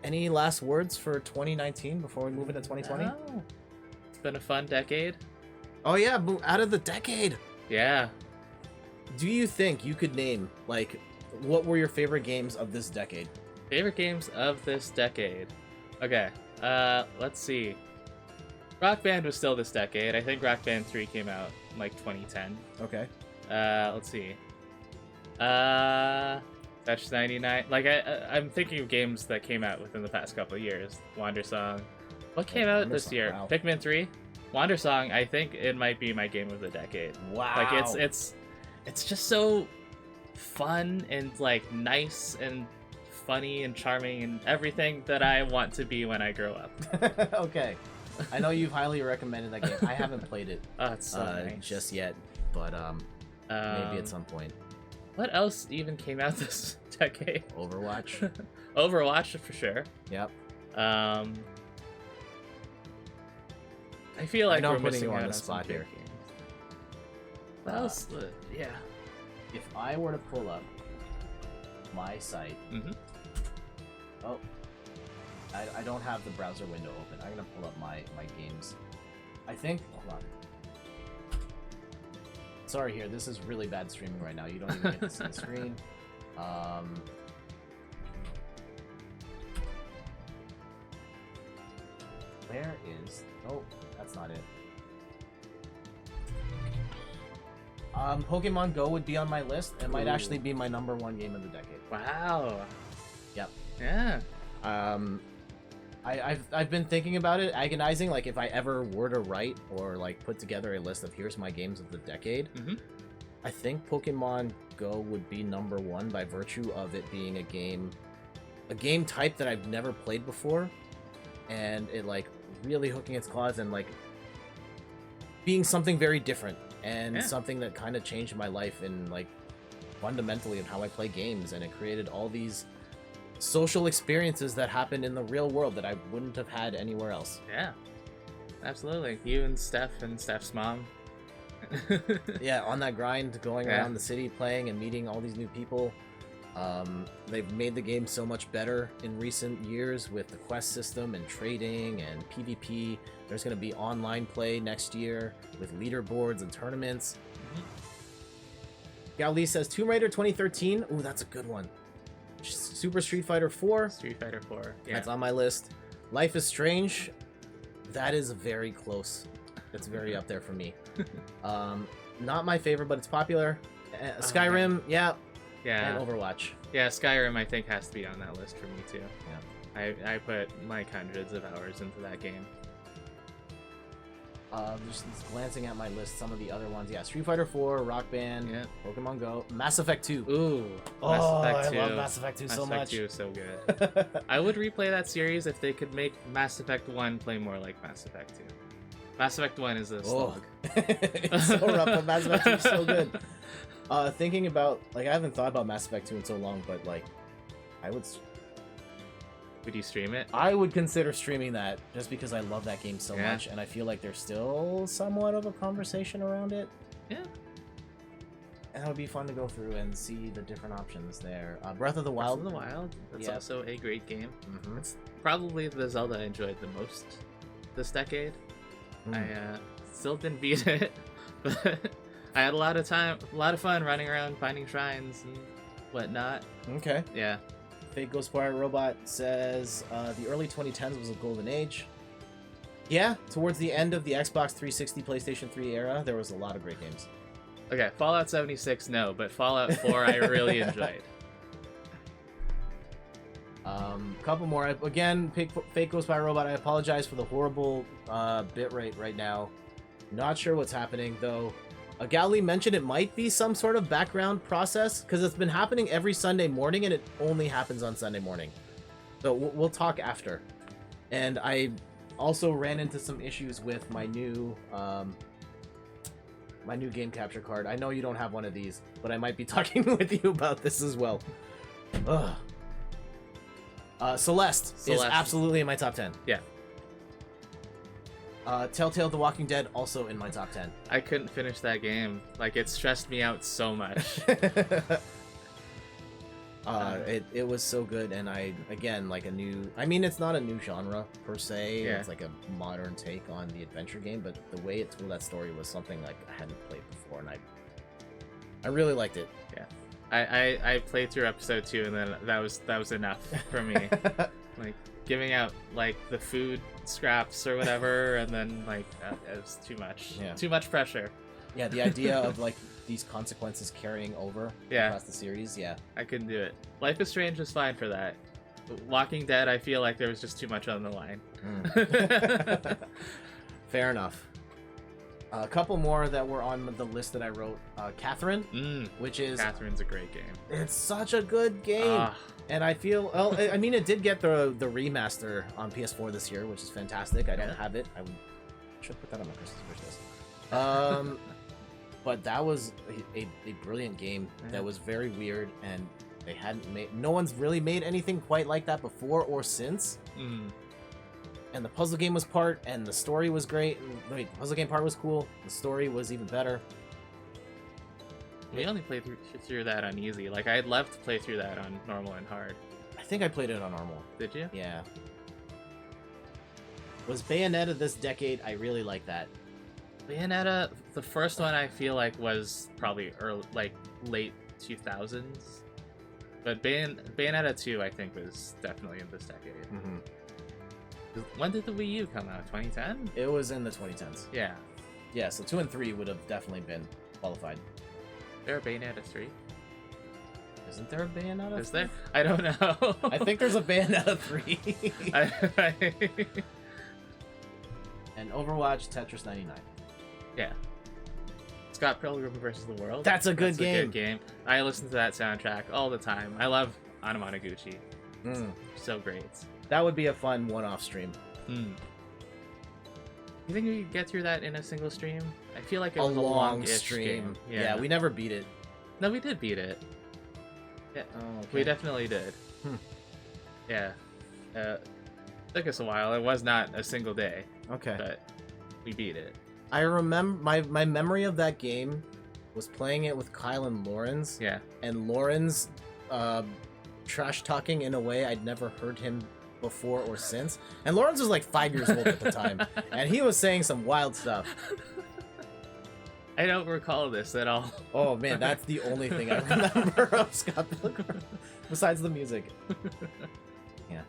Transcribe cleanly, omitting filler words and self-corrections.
Any last words for 2019 before we move into 2020? Oh, it's been a fun decade. Oh yeah, out of the decade. Yeah. Do you think you could name, like, what were your favorite games of this decade? Favorite games of this decade. Okay. Let's see. Rock Band was still this decade. I think Rock Band 3 came out in like 2010. Okay. Let's see. Fetch 99. Like I'm thinking of games that came out within the past couple of years. Wander Song. What came out this year? Wow. Pikmin 3. Wander Song. I think it might be my game of the decade. Wow. Like it's just so fun and like nice and funny and charming and everything that I want to be when I grow up. Okay. I know you've highly recommended that game. I haven't played it It's so nice. just yet, but maybe at some point. What else even came out this decade? Overwatch. Overwatch for sure. Yep. I feel like I know we're I'm putting missing you on out the some spot big here. games. What else? Yeah. If I were to pull up my site, oh, I don't have the browser window open. I'm gonna pull up my games. I think. Hold on. Sorry, here. This is really bad streaming right now. You don't even get to see the screen. Where is? Oh, that's not it. Pokemon Go would be on my list. It might actually be my #1 game of the decade. Wow. Yep. Yeah. I've been thinking about it, agonizing. Like, if I ever were to write or like put together a list of here's my games of the decade, I think Pokemon Go would be #1 by virtue of it being a game type that I've never played before, and it like really hooking its claws and like being something very different and something that kind of changed my life in like fundamentally in how I play games, and it created all these social experiences that happen in the real world that I wouldn't have had anywhere else. Yeah. Absolutely. You and Steph's mom. Yeah, on that grind, going around the city, playing and meeting all these new people. They've made the game so much better in recent years with the quest system and trading and PvP. There's going to be online play next year with leaderboards and tournaments. Gali says Tomb Raider 2013. Ooh, that's a good one. Super Street Fighter 4. Street Fighter 4. Yeah. That's on my list. Life is Strange. That is very close. It's very up there for me. Not my favorite, but it's popular. Skyrim, yeah. Yeah. And Overwatch. Yeah, Skyrim I think has to be on that list for me too. Yeah. I put like hundreds of hours into that game. Just glancing at my list, some of the other ones. Yeah, Street Fighter 4, Rock Band, Pokemon Go, Mass Effect 2. Ooh, Mass Effect 2. I love Mass Effect 2 so much. Mass Effect 2 is so good. I would replay that series if they could make Mass Effect 1 play more like Mass Effect 2. Mass Effect 1 is a slog. It's so rough, but Mass Effect 2 is so good. Thinking about, like, I haven't thought about Mass Effect 2 in so long, but, like, Would you stream it? I would consider streaming that just because I love that game so much, and I feel like there's still somewhat of a conversation around it. Yeah. And it would be fun to go through and see the different options there. Breath of the Wild. Breath of the Wild. That's also a great game. It's probably the Zelda I enjoyed the most this decade. I still didn't beat it, but I had a lot of fun running around finding shrines and whatnot. Okay. Yeah. Fake Ghost Pirate Robot says the early 2010s was a golden age. Yeah, towards the end of the Xbox 360, PlayStation 3 era, there was a lot of great games. Okay, Fallout 76, no, but Fallout 4 I really enjoyed. Couple more. Again, Fake Ghost Pirate Robot, I apologize for the horrible bitrate right now. Not sure what's happening, though. Gali mentioned it might be some sort of background process, because it's been happening every Sunday morning, and it only happens on Sunday morning. So we'll talk after. And I also ran into some issues with my new game capture card. I know you don't have one of these, but I might be talking with you about this as well. Ugh. Celeste is absolutely in my top 10. Yeah. Telltale The Walking Dead also in my top 10. I couldn't finish that game. Like, it stressed me out so much. It was so good, and again, like a new, I mean, it's not a new genre per se, Yeah. it's like a modern take on the adventure game, but the way it told that story was something like I hadn't played before, and I really liked it. Yeah, I played through episode 2, and then that was enough for me. Like giving out like the food scraps or whatever, and then like it was too much. Yeah. Too much pressure. Yeah, the idea of like these consequences carrying over across the series, yeah. I couldn't do it. Life is Strange was fine for that. Walking Dead, I feel like there was just too much on the line. Fair enough. A couple more that were on the list that I wrote. Catherine, which is... Catherine's a great game. It's such a good game. And I feel... Well, I mean, it did get the remaster on PS4 this year, which is fantastic. I don't have it. I should put that on my Christmas wish list. But that was a brilliant game that was very weird, and they hadn't made... No one's really made anything quite like that before or since. And the puzzle game was part, and the story was great. Wait, the puzzle game part was cool. The story was even better. We only played through that on easy. Like, I'd love to play through that on normal and hard. I think I played it on normal. Did you? Yeah. Was Bayonetta this decade? I really like that. Bayonetta, the first one I feel like was probably early, like late 2000s. But Bayonetta 2, I think, was definitely in this decade. When did the Wii U come out? 2010? It was in the 2010s. Yeah. Yeah, so 2 and 3 would have definitely been qualified. There a Bayonetta 3? Isn't there a Bayonetta? Is there? I don't know. I think there's a Bayonetta 3. And Overwatch, Tetris 99. Yeah. Scott Pilgrim vs. the World. That's a good game. A good game. I listen to that soundtrack all the time. I love Anamanaguchi. So great. That would be a fun one-off stream. You think we could get through that in a single stream? I feel like it a was a long stream. stream. Yeah, we never beat it. No, we did beat it. Yeah, okay. We definitely did. Yeah. Took us a while. It was not a single day. Okay. But we beat it. I remember my memory of that game was playing it with Kyle and Lawrence. Yeah. And Lawrence trash talking in a way I'd never heard him before or since. And Lawrence was like 5 years old at the time, and he was saying some wild stuff. I don't recall this at all. Oh man, that's the only thing I remember of Scott Pilgrim, besides the music. Yeah.